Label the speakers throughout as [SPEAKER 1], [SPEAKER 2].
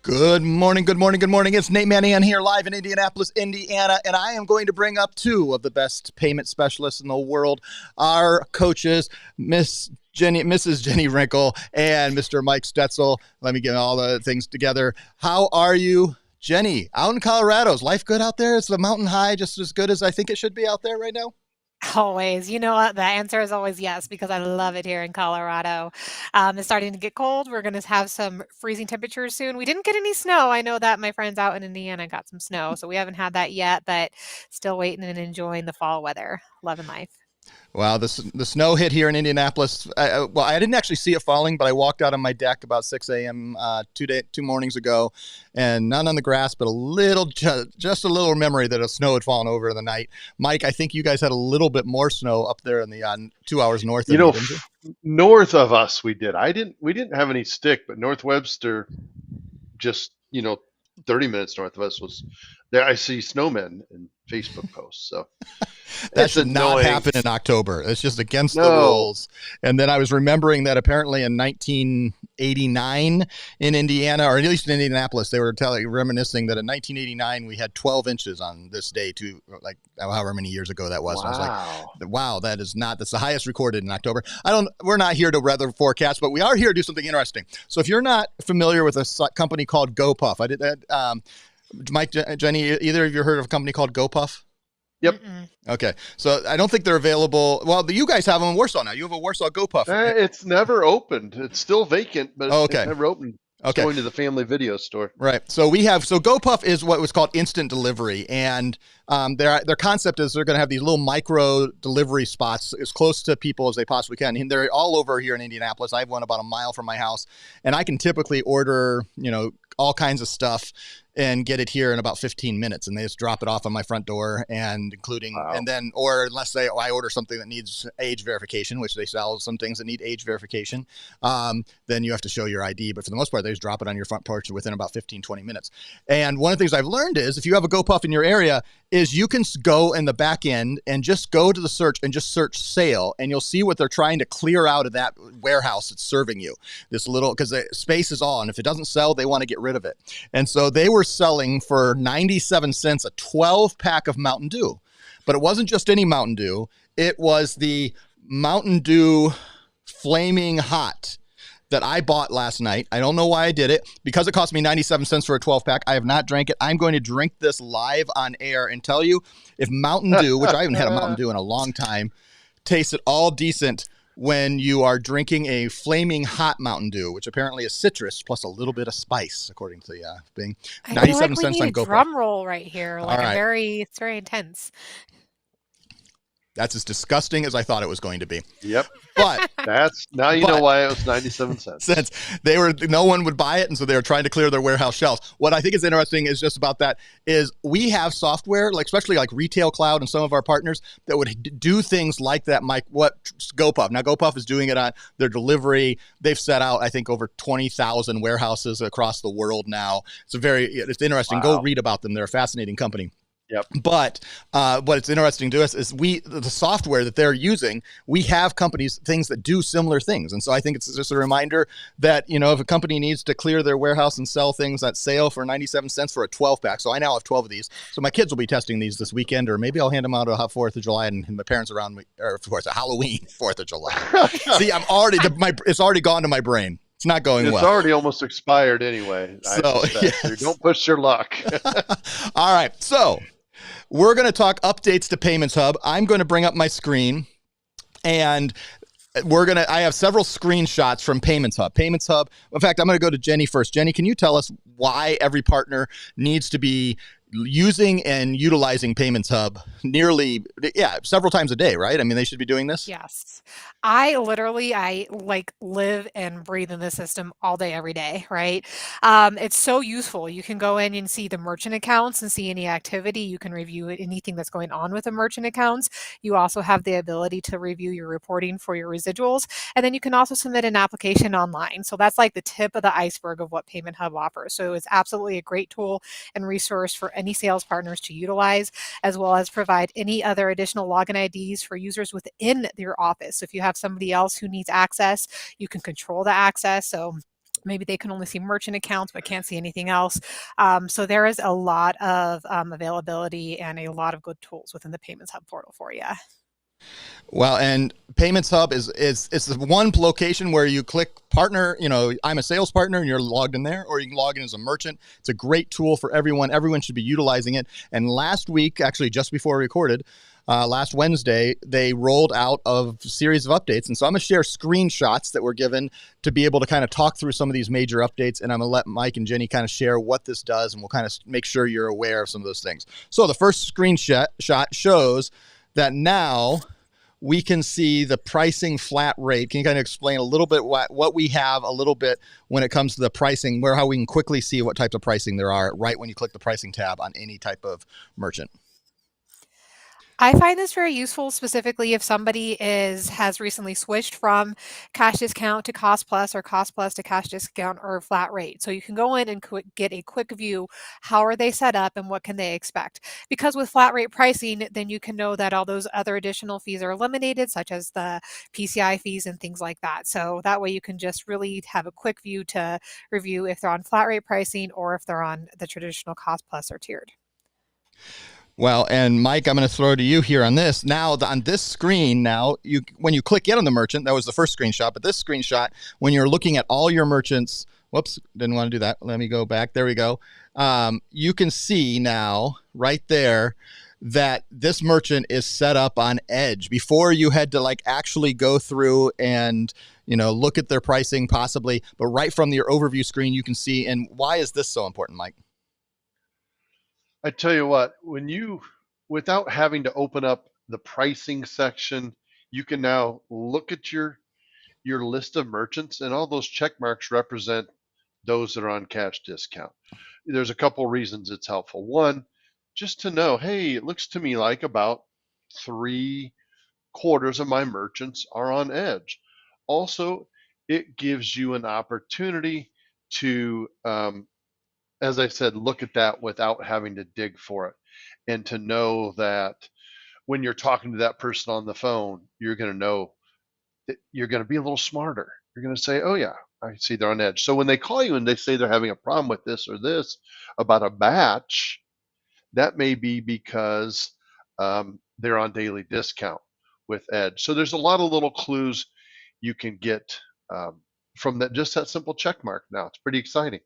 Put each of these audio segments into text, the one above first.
[SPEAKER 1] Good morning, good morning, good morning. It's Nate Manahan here live in Indianapolis, Indiana, and I am going to bring up two of the best payment specialists in the world, our coaches, Mrs. Jenny Wrinkle and Mr. Mike Stetzel. Let me get all the things together. How are you, Jenny? Out in Colorado, is life good out there? Is the mountain high just as good as I think it should be out there right now?
[SPEAKER 2] Always. You know what? The answer is always yes, because I love it here in Colorado. It's starting to get cold. We're going to have some freezing temperatures soon. We didn't get any snow. I know that my friends out in Indiana got some snow, so we haven't had that yet, but still waiting and enjoying the fall weather. Loving life.
[SPEAKER 1] Wow, the snow hit here in Indianapolis. I didn't actually see it falling, but I walked out on my deck about 6 a.m. Two mornings ago, and not on the grass, but just a little memory that a snow had fallen over in the night. Mike, I think you guys had a little bit more snow up there in the 2 hours north of me, didn't you?
[SPEAKER 3] North of us we did. We didn't have any stick, but North Webster, just 30 minutes north of us was there. I see snowmen in Facebook posts, so
[SPEAKER 1] that
[SPEAKER 3] it's
[SPEAKER 1] should not
[SPEAKER 3] annoying.
[SPEAKER 1] happen in October. It's just against the rules. And then I was remembering that apparently in 1989 in Indiana, or at least in Indianapolis, they were reminiscing that in 1989 we had 12 inches on this day, to like however many years ago that was.
[SPEAKER 3] Wow.
[SPEAKER 1] And I was like, wow, that's the highest recorded in October. We're not here to weather forecast, but we are here to do something interesting. So if you're not familiar with a company called GoPuff, I did that. Mike, Jenny, either of you heard of a company called GoPuff?
[SPEAKER 3] Yep.
[SPEAKER 2] Mm-mm.
[SPEAKER 1] Okay, so I don't think they're available. Well, you guys have them in Warsaw now. You have a Warsaw GoPuff.
[SPEAKER 3] It's never opened. It's still vacant, but
[SPEAKER 1] okay.
[SPEAKER 3] It's never opened. It's going to the family video store.
[SPEAKER 1] Right. So GoPuff is what was called instant delivery, and their concept is they're going to have these little micro delivery spots as close to people as they possibly can. And they're all over here in Indianapolis. I have one about a mile from my house, and I can typically order, all kinds of stuff and get it here in about 15 minutes, and they just drop it off on my front door, and including, wow. And then, or unless I order something that needs age verification, which they sell some things that need age verification, then you have to show your ID. But for the most part, they just drop it on your front porch within about 15, 20 minutes. And one of the things I've learned is if you have a GoPuff in your area, is you can go in the back end and just go to the search and just search sale, and you'll see what they're trying to clear out of that warehouse that's serving you. This little, because the space is all, and if it doesn't sell, they want to get rid of it. And so they were selling for 97 cents a 12 pack of Mountain Dew. But it wasn't just any Mountain Dew. It was the Mountain Dew Flaming Hot that I bought last night. I don't know why I did it. Because it cost me 97 cents for a 12 pack. I have not drank it. I'm going to drink this live on air and tell you if Mountain Dew, which I haven't had a Mountain Dew in a long time, tastes at all decent when you are drinking a Flaming Hot Mountain Dew, which apparently is citrus plus a little bit of spice, according to the thing. 97 cents on GoPuff.
[SPEAKER 2] Drum roll right here, it's very intense.
[SPEAKER 1] That's as disgusting as I thought it was going to be.
[SPEAKER 3] Yep.
[SPEAKER 1] But
[SPEAKER 3] now you know why it was 97 cents.
[SPEAKER 1] Since no one would buy it, and so they were trying to clear their warehouse shelves. What I think is interesting is just about that is we have software, especially like Retail Cloud and some of our partners that would do things like that. Mike, what GoPuff? Now GoPuff is doing it on their delivery. They've set out, I think, over 20,000 warehouses across the world now. It's interesting. Wow. Go read about them. They're a fascinating company.
[SPEAKER 3] Yep.
[SPEAKER 1] But what's interesting to us is the software that they're using, we have things that do similar things. And so I think it's just a reminder that, if a company needs to clear their warehouse and sell things at sale for 97 cents for a 12 pack. So I now have 12 of these. So my kids will be testing these this weekend, or maybe I'll hand them out on 4th of July and my parents around me, or of course, Halloween, 4th of July. See, it's already gone to my brain. It's not going well.
[SPEAKER 3] It's already almost expired anyway.
[SPEAKER 1] So
[SPEAKER 3] don't push your luck.
[SPEAKER 1] All right. So we're going to talk updates to Payments Hub. I'm going to bring up my screen, and I have several screenshots from Payments Hub. Payments Hub, in fact, I'm going to go to Jenny first. Jenny, can you tell us why every partner needs to be using and utilizing Payments Hub several times a day, right? I mean, they should be doing this.
[SPEAKER 2] Yes. I live and breathe in this system all day, every day, right? It's so useful. You can go in and see the merchant accounts and see any activity. You can review anything that's going on with the merchant accounts. You also have the ability to review your reporting for your residuals. And then you can also submit an application online. So that's like the tip of the iceberg of what Payment Hub offers. So it's absolutely a great tool and resource for any sales partners to utilize, as well as provide any other additional login IDs for users within your office. So if you have somebody else who needs access, you can control the access. So maybe they can only see merchant accounts but can't see anything else. So there is a lot of availability and a lot of good tools within the Payments Hub portal for you.
[SPEAKER 1] Well, and Payments Hub is it's the one location where you click partner, I'm a sales partner and you're logged in there, or you can log in as a merchant. It's a great tool for everyone. Everyone should be utilizing it. And last week, actually just before we recorded, last Wednesday, they rolled out a series of updates. And so I'm going to share screenshots that were given to be able to kind of talk through some of these major updates. And I'm going to let Mike and Jenny kind of share what this does, and we'll kind of make sure you're aware of some of those things. So the first screenshot shows that now we can see the pricing flat rate. Can you kind of explain a little bit what we have a little bit when it comes to the pricing, how we can quickly see what types of pricing there are right when you click the pricing tab on any type of merchant?
[SPEAKER 2] I find this very useful, specifically if somebody has recently switched from cash discount to cost plus, or cost plus to cash discount or flat rate. So you can go in and get a quick view. How are they set up and what can they expect? Because with flat rate pricing, then you can know that all those other additional fees are eliminated, such as the PCI fees and things like that. So that way you can just really have a quick view to review if they're on flat rate pricing or if they're on the traditional cost plus or tiered.
[SPEAKER 1] Well, and Mike, I'm going to throw to you here on this. Now, on this screen, when you click in on the merchant, that was the first screenshot, but this screenshot, when you're looking at all your merchants, whoops, didn't want to do that. Let me go back. There we go. You can see now right there that this merchant is set up on Edge. Before, you had to actually go through and look at their pricing possibly, but right from your overview screen, you can see. And why is this so important, Mike?
[SPEAKER 3] I tell you what, without having to open up the pricing section, you can now look at your list of merchants, and all those check marks represent those that are on cash discount. There's a couple reasons it's helpful. One, just to know, hey, it looks to me like about 3/4 of my merchants are on Edge. Also, it gives you an opportunity to as I said, look at that without having to dig for it, and to know that when you're talking to that person on the phone, you're going to know that you're going to be a little smarter. You're going to say, oh yeah, I see they're on Edge. So when they call you and they say they're having a problem with this or this about a batch, that may be because they're on daily discount with Edge. So there's a lot of little clues you can get from that simple check mark. Now it's pretty exciting.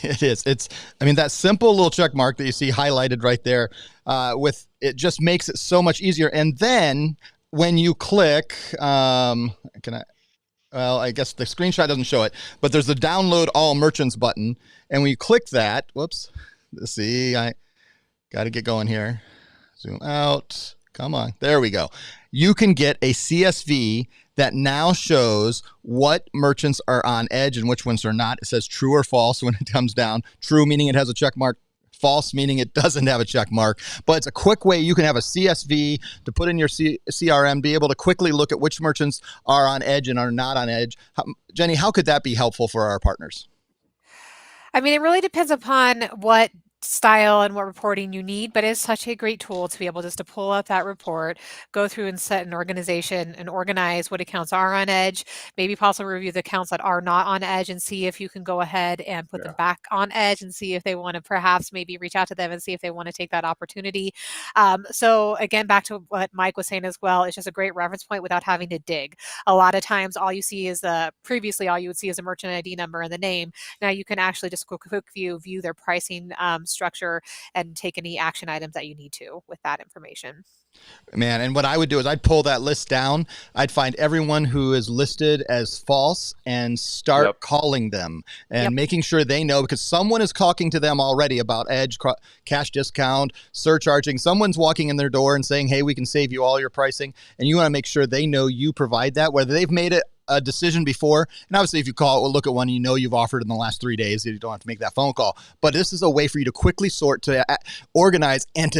[SPEAKER 1] It is. That simple little check mark that you see highlighted right there, it just makes it so much easier. And then when you click, I guess the screenshot doesn't show it, but there's the download all merchants button. And when you click that, whoops, let's see, I got to get going here. Zoom out. Come on. There we go. You can get a CSV that now shows what merchants are on Edge and which ones are not. It says true or false when it comes down. True meaning it has a check mark. False meaning it doesn't have a check mark. But it's a quick way you can have a CSV to put in your CRM, be able to quickly look at which merchants are on Edge and are not on Edge. Jenny, how could that be helpful for our partners?
[SPEAKER 2] It really depends upon what style and what reporting you need, but it's such a great tool to be able just to pull up that report, go through and set an organization and organize what accounts are on Edge, maybe possibly review the accounts that are not on Edge and see if you can go ahead and put them back on Edge and see if they want to perhaps maybe reach out to them and see if they want to take that opportunity. So again, back to what Mike was saying as well, it's just a great reference point without having to dig. A lot of times all you see is previously all you would see is a merchant ID number and the name. Now you can actually just quick view their pricing structure and take any action items that you need to with that information.
[SPEAKER 1] Man, and what I would do is I'd pull that list down. I'd find everyone who is listed as false and start calling them and making sure they know, because someone is talking to them already about Edge, cash discount, surcharging. Someone's walking in their door and saying, hey, we can save you all your pricing. And you want to make sure they know you provide that, whether they've made it a decision before. And obviously, if you call or look at one, you've offered in the last 3 days, you don't have to make that phone call. But this is a way for you to quickly sort, to organize, and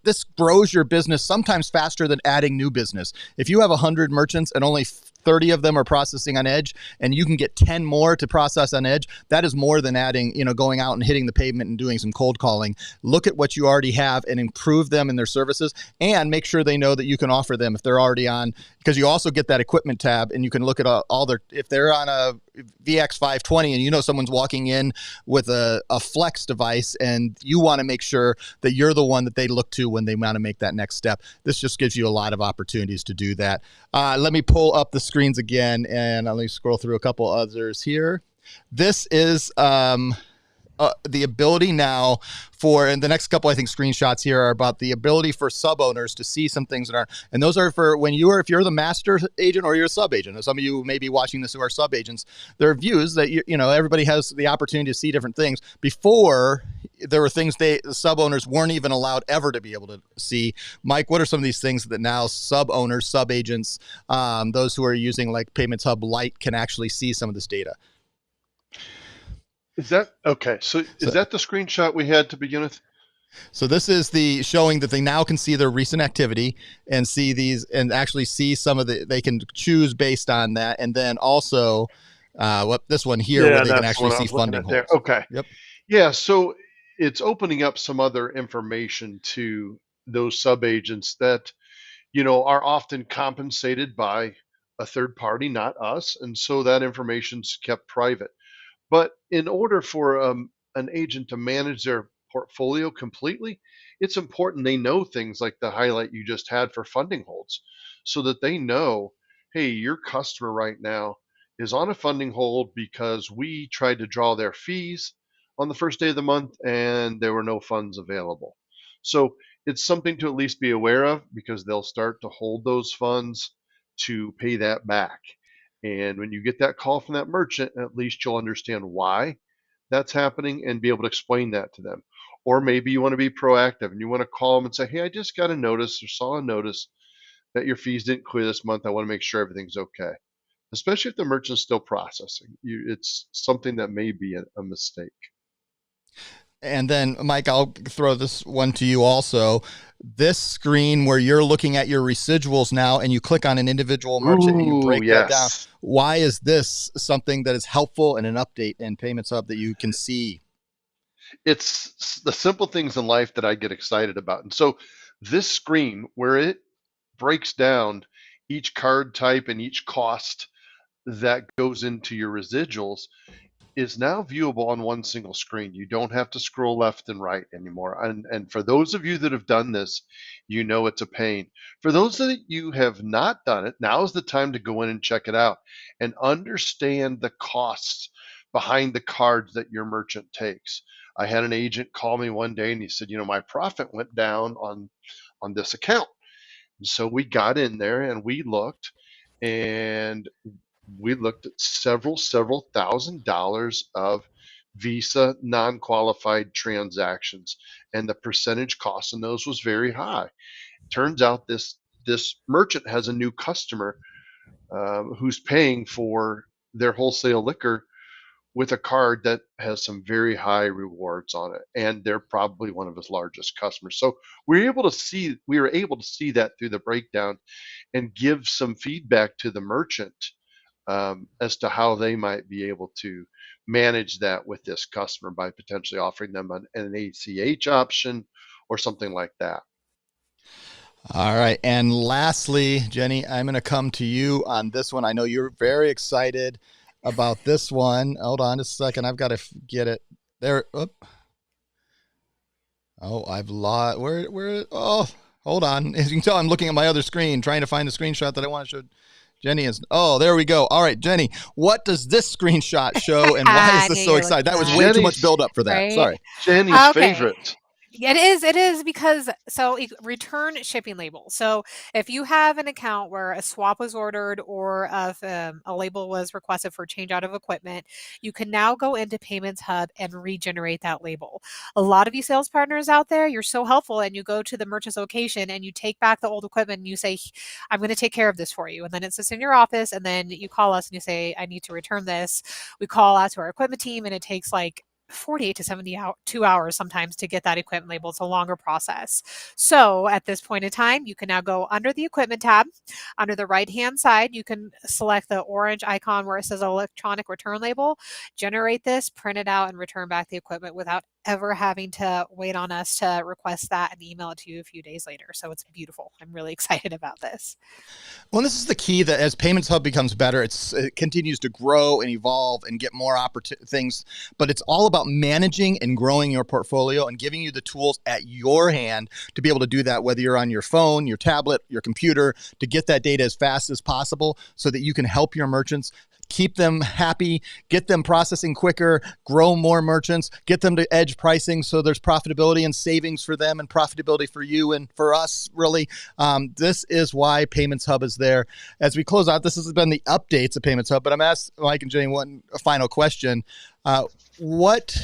[SPEAKER 1] this grows your business sometimes faster than adding new business. If you have 100 merchants and only 30 of them are processing on Edge, and you can get 10 more to process on Edge, that is more than adding, going out and hitting the pavement and doing some cold calling. Look at what you already have and improve them in their services, and make sure they know that you can offer them if they're already on, because you also get that equipment tab, and you can look at all their, if they're on a VX520 and you know someone's walking in with a Flex device and you want to make sure that you're the one that they look to when they want to make that next step. This just gives you a lot of opportunities to do that. Let me pull up the screens again and let me scroll through a couple others here. This is the ability now for, and the next couple, I think, screenshots here are about the ability for sub owners to see some things that are, and those are for when if you're the master agent or you're a sub agent. And some of you may be watching this who are sub agents. There are views that, everybody has the opportunity to see different things. Before, there were things the sub owners weren't even allowed ever to be able to see. Mike, what are some of these things that now sub owners, sub agents, those who are using like Payments Hub Lite can actually see some of this data?
[SPEAKER 3] Is that okay? So is that the screenshot we had to begin with?
[SPEAKER 1] So this is the showing that they now can see their recent activity and see these and actually see some of they can choose based on that. And then also this one here where they can actually see funding holds.
[SPEAKER 3] Okay.
[SPEAKER 1] Yep.
[SPEAKER 3] Yeah. So it's opening up some other information to those sub agents that, are often compensated by a third party, not us. And so that information's kept private. But in order for an agent to manage their portfolio completely, it's important they know things like the highlight you just had for funding holds so that they know, hey, your customer right now is on a funding hold because we tried to draw their fees on the first day of the month and there were no funds available. So it's something to at least be aware of because they'll start to hold those funds to pay that back. And when you get that call from that merchant, at least you'll understand why that's happening and be able to explain that to them. Or maybe you want to be proactive and you want to call them and say, hey, I just got a notice or saw a notice that your fees didn't clear this month. I want to make sure everything's okay. Especially if the merchant's still processing. It's something that may be a mistake.
[SPEAKER 1] And then, Mike, I'll throw this one to you also. This screen where you're looking at your residuals now and you click on an individual merchant and you break that down. Why is this something that is helpful and an update in Payments Hub that you can see?
[SPEAKER 3] It's the simple things in life that I get excited about. And so this screen where it breaks down each card type and each cost that goes into your residuals is now viewable on one single screen. You don't have to scroll left and right anymore. And for those of you that have done this, it's a pain. For those that you have not done it, now is the time to go in and check it out and understand the costs behind the cards that your merchant takes. I had an agent call me one day and he said, my profit went down on this account. And so we got in there and we looked at several $1,000s of Visa non-qualified transactions, and the percentage cost in those was very high. Turns out this merchant has a new customer who's paying for their wholesale liquor with a card that has some very high rewards on it, and they're probably one of his largest customers. So we were able to see that through the breakdown and give some feedback to the merchant as to how they might be able to manage that with this customer by potentially offering them an ACH option or something like that.
[SPEAKER 1] All right. And lastly, Jenny, I'm going to come to you on this one. I know you're very excited about this one. Hold on a second. I've got to get it there. Oh, I've lost where. Oh, hold on. As you can tell, I'm looking at my other screen, trying to find the screenshot that I want to show. Jenny is, there we go. All right, Jenny, what does this screenshot show and why is this so exciting? That was way too much build up for that. Right? Sorry.
[SPEAKER 3] Jenny's favorite.
[SPEAKER 2] It is because return shipping label. So if you have an account where a swap was ordered or a label was requested for change out of equipment, you can now go into Payments Hub and regenerate that label. A lot of you sales partners out there, you're so helpful, and you go to the merchant's location and you take back the old equipment and you say, I'm going to take care of this for you. And then it sits in your office and then you call us and you say, I need to return this. We call out to our equipment team and it takes like 48 to 72 hours sometimes to get that equipment label. It's a longer process. So at this point in time, you can now go under the equipment tab. Under the right-hand side, you can select the orange icon where it says electronic return label, generate this, print it out, and return back the equipment without ever having to wait on us to request that and email it to you a few days later. So it's beautiful. I'm really excited about this.
[SPEAKER 1] Well, this is the key that as Payments Hub becomes better, it continues to grow and evolve and get more things, but it's all about managing and growing your portfolio and giving you the tools at your hand to be able to do that, whether you're on your phone, your tablet, your computer, to get that data as fast as possible so that you can help your merchants, keep them happy, get them processing quicker, grow more merchants, get them to edge pricing so there's profitability and savings for them and profitability for you and for us, really. This is why Payments Hub is there. As we close out, this has been the updates of Payments Hub, but I'm asking Mike and Jenny one final question. What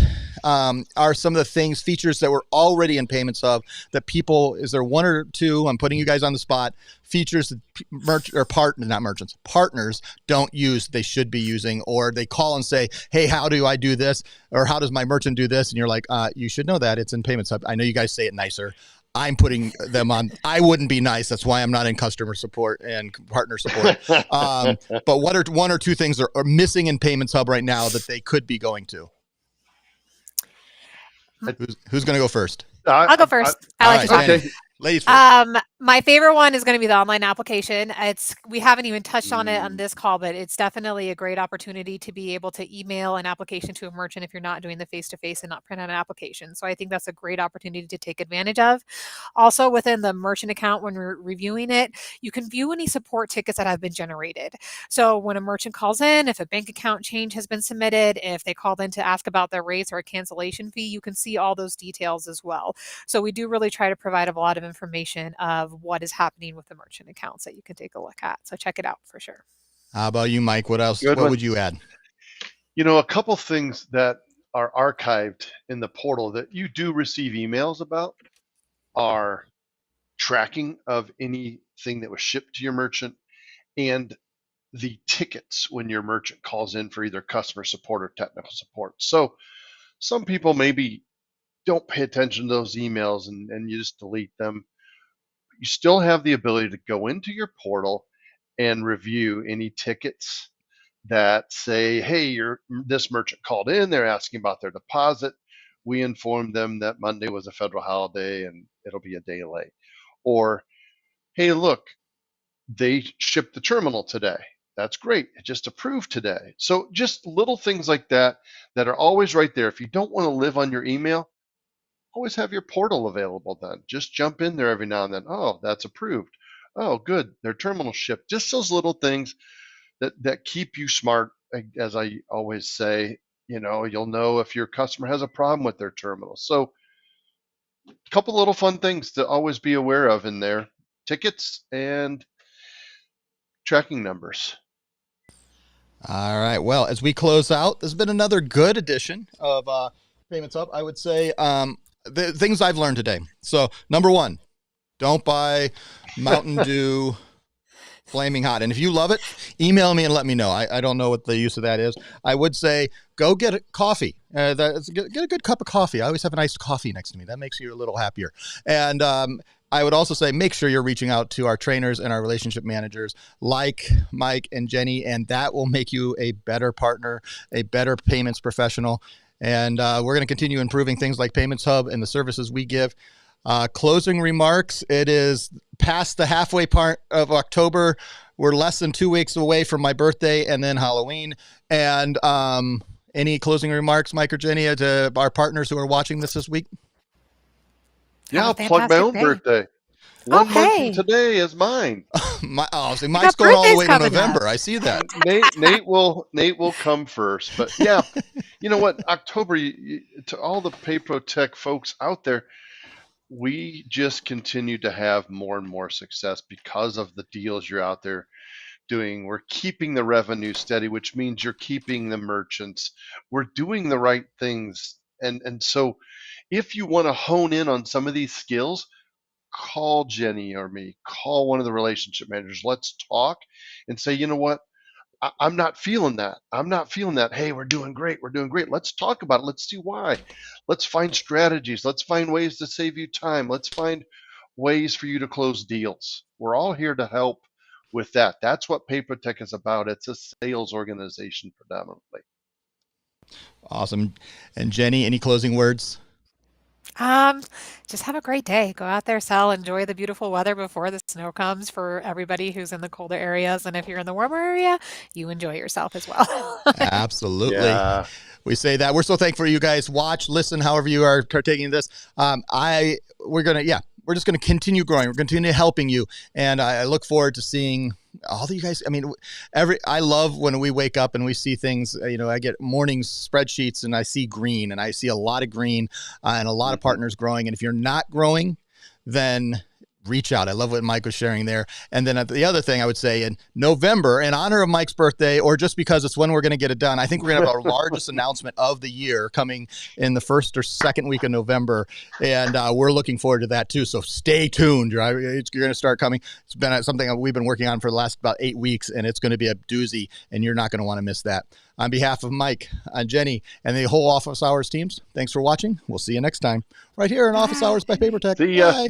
[SPEAKER 1] are some of the features that were already in Payments Hub that people, is there one or two, I'm putting you guys on the spot, features that partners don't use, they should be using, or they call and say, hey, how do I do this? Or how does my merchant do this? And you're like, you should know that it's in Payments Hub. I know you guys say it nicer. I'm putting them on. I wouldn't be nice. That's why I'm not in customer support and partner support. But what are one or two things are missing in Payments Hub right now that they could be going to? Who's going to go first?
[SPEAKER 2] I'll go first. I like to talk.
[SPEAKER 3] Okay.
[SPEAKER 1] Ladies first.
[SPEAKER 2] My favorite one is going to be the online application. We haven't even touched on it on this call, but it's definitely a great opportunity to be able to email an application to a merchant if you're not doing the face-to-face and not print out an application. So I think that's a great opportunity to take advantage of. Also, within the merchant account, when we're reviewing it, you can view any support tickets that have been generated. So when a merchant calls in, if a bank account change has been submitted, if they called in to ask about their rates or a cancellation fee, you can see all those details as well. So we do really try to provide a lot of information of what is happening with the merchant accounts that you can take a look at. So check it out for sure.
[SPEAKER 1] How about you, Mike? What else? What would you add?
[SPEAKER 3] A couple things that are archived in the portal that you do receive emails about are tracking of anything that was shipped to your merchant and the tickets when your merchant calls in for either customer support or technical support. So some people maybe don't pay attention to those emails and you just delete them. You still have the ability to go into your portal and review any tickets that say, hey, this merchant called in, they're asking about their deposit. We informed them that Monday was a federal holiday and it'll be a day late. Or, hey, look, they shipped the terminal today. That's great. It just approved today. So just little things like that are always right there. If you don't want to live on your email, always have your portal available then. Just jump in there every now and then. Oh, that's approved. Oh, good. Their terminal shipped. Just those little things that keep you smart. As I always say, you'll know if your customer has a problem with their terminal. So a couple little fun things to always be aware of in there. Tickets and tracking numbers.
[SPEAKER 1] All right. Well, as we close out, this has been another good edition of Payments Hub. I would say the things I've learned today. So number one, don't buy Mountain Dew Flaming Hot. And if you love it, email me and let me know. I don't know what the use of that is. I would say go get a coffee. Get a good cup of coffee. I always have a nice coffee next to me. That makes you a little happier. And I would also say make sure you're reaching out to our trainers and our relationship managers like Mike and Jenny, and that will make you a better partner, a better payments professional. And we're going to continue improving things like Payments Hub and the services we give. Closing remarks. It is past the halfway part of October. We're less than 2 weeks away from my birthday and then Halloween. And any closing remarks, Mike or Jenny, to our partners who are watching this week?
[SPEAKER 3] Yeah, I'll plug my own birthday. One month from today is mine.
[SPEAKER 1] Mine's going all the way to November. I see that.
[SPEAKER 3] Nate will come first. But yeah, you know what? October, to all the PayPro folks out there, we just continue to have more and more success because of the deals you're out there doing. We're keeping the revenue steady, which means you're keeping the merchants. We're doing the right things. And so if you want to hone in on some of these skills, call Jenny or me, call one of the relationship managers. Let's talk and say, you know what? I'm not feeling that. I'm not feeling that. Hey, we're doing great. We're doing great. Let's talk about it. Let's see why. Let's find strategies. Let's find ways to save you time. Let's find ways for you to close deals. We're all here to help with that. That's what PaperTech is about. It's a sales organization predominantly.
[SPEAKER 1] Awesome. And Jenny, any closing words?
[SPEAKER 2] Just have a great day. Go out there, sell, enjoy the beautiful weather before the snow comes for everybody who's in the colder areas. And if you're in the warmer area, you enjoy yourself as well.
[SPEAKER 1] Absolutely.
[SPEAKER 3] Yeah.
[SPEAKER 1] We say that. We're so thankful you guys watch, listen, however you are partaking in this. We're just going to continue growing. We're going to continue helping you. And I look forward to seeing all of you guys. I mean, I love when we wake up and we see things, I get mornings spreadsheets and I see green, and I see a lot of green and a lot of partners growing. And if you're not growing, then reach out. I love what Mike was sharing there. And then the other thing I would say, in November, in honor of Mike's birthday, or just because it's when we're going to get it done, I think we're going to have our largest announcement of the year coming in the first or second week of November. And we're looking forward to that too. So stay tuned. You're going to start coming. It's been something that we've been working on for the last about 8 weeks, and it's going to be a doozy, and you're not going to want to miss that. On behalf of Mike, Jenny, and the whole Office Hours teams, thanks for watching. We'll see you next time right here in Office Hours by PaperTech.
[SPEAKER 3] See ya.
[SPEAKER 1] Bye.